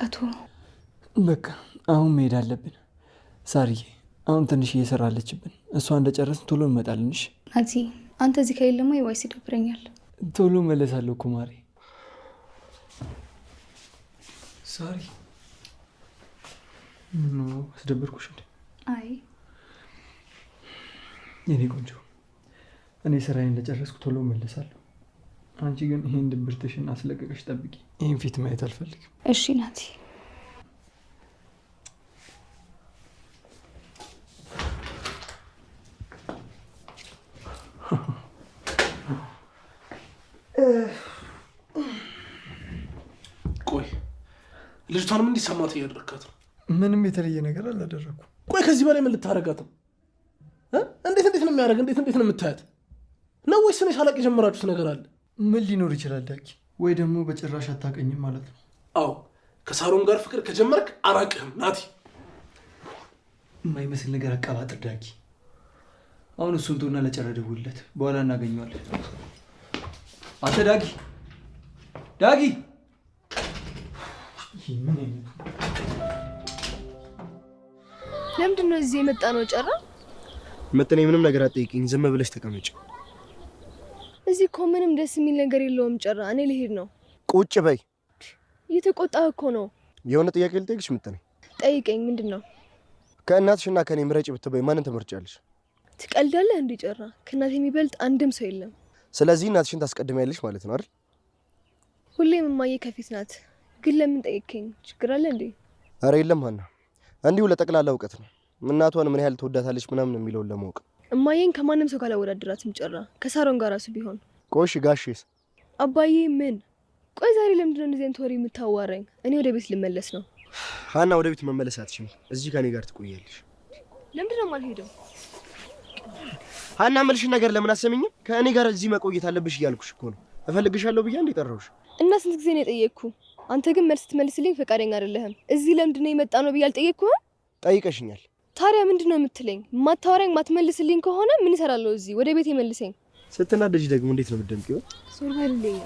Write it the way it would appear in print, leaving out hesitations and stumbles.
አቶ በቃ አሁን መሄድ አለብን ሳርዬ። አሁን ትንሽ እየሰራለችብን እሷ እንደጨረስን ቶሎ እንመጣለን። እሺ ናቲ፣ አንተ እዚህ ከሌለማ ይዋይስ ይደብረኛል። ቶሎ መለሳለሁ እኮ ማሬ። ሳሪ ምን አስደበርኩሽ እንዴ? አይ የኔ ቆንጆ፣ እኔ ስራዬን እንደጨረስኩ ቶሎ መለሳለሁ። አንቺ ግን ይሄን ድብርትሽን አስለቀቀሽ ጠብቂ። ይሄን ፊት ማየት አልፈልግም። እሺ ናቲ። ቆይ ልጅቷንም እንዲሰማት እያደረካት ነው? ምንም የተለየ ነገር አላደረኩም። ቆይ ከዚህ በላይ ምን ልታረጋት ነው? እንዴት ነው የሚያደርግ? እንዴት ነው የምታያት ነው? ወይስ እኔ ሳላቅ የጀመራችሁት ነገር አለ? ምን ሊኖር ይችላል ዳኪ? ወይ ደግሞ በጭራሽ አታውቀኝም ማለት ነው? አዎ ከሳሮን ጋር ፍቅር ከጀመርክ አራቅህም ናቲ። የማይመስል ነገር አቀባጥር ዳኪ። አሁን እሱን ተውና ለጨረ ደውልለት፣ በኋላ እናገኘዋለን። አንተ ዳጊ ለምንድን ነው እዚህ የመጣ ነው? ጨራ መጥኔ ምንም ነገር አትጠይቂኝ፣ ዝም ብለሽ ተቀመጭ። እዚህ እኮ ምንም ደስ የሚል ነገር የለውም። ጨራ እኔ ልሄድ ነው። ቁጭ በይ። እየተቆጣህ እኮ ነው። የሆነ ጥያቄ ልጠይቅሽ መጥኔ። ጠይቀኝ። ምንድን ነው? ከእናትሽና ከኔ ምረጭ ብትበይ ማንን ትመርጫለሽ? ትቀልዳለህ እንዴ? ጨራ ከእናት የሚበልጥ አንድም ሰው የለም። ስለዚህ እናትሽን ታስቀድሚያለሽ ማለት ነው አይደል? ሁሌም እማዬ ከፊት ናት። ግን ለምን ጠይቀኝ? ችግር አለ እንዴ? አረ የለም ሀና፣ እንዲሁ ለጠቅላላ እውቀት ነው። እናቷን ምን ያህል ትወዳታለች ምናምን የሚለውን ለማወቅ። እማዬን ከማንም ሰው ካላወዳደራትም ጨራ ከሳሮን ጋር ራሱ ቢሆን። ቆሽ ጋሼስ? አባዬ ምን? ቆይ ዛሬ ለምንድን ነው እንደዚህ አይነት ወሬ የምታዋራኝ? እኔ ወደ ቤት ልመለስ ነው። ሀና ወደ ቤት መመለስ አትችይም። እዚህ ከኔ ጋር ትቆያለሽ። ለምንድን ነው የማልሄደው? ሀና መልሽን ነገር ለምን አሰሚኝም? ከእኔ ጋር እዚህ መቆየት አለብሽ እያልኩሽ እኮ ነው። እፈልግሻለሁ ብዬ እንደ ጠራሁሽ። እና ስንት ጊዜ ነው የጠየቅኩ? አንተ ግን መልስ ትመልስልኝ ፈቃደኛ አይደለህም። እዚህ ለምንድን ነው የመጣ ነው ብዬ አልጠየቅኩህም? ጠይቀሽኛል። ታዲያ ምንድን ነው የምትለኝ? ማታወራኝ ማትመልስልኝ ከሆነ ምን እሰራለሁ እዚህ? ወደ ቤት የመልሰኝ። ስትናደጂ ደግሞ እንዴት ነው የምትደምቂው? ዞር በልልኝ።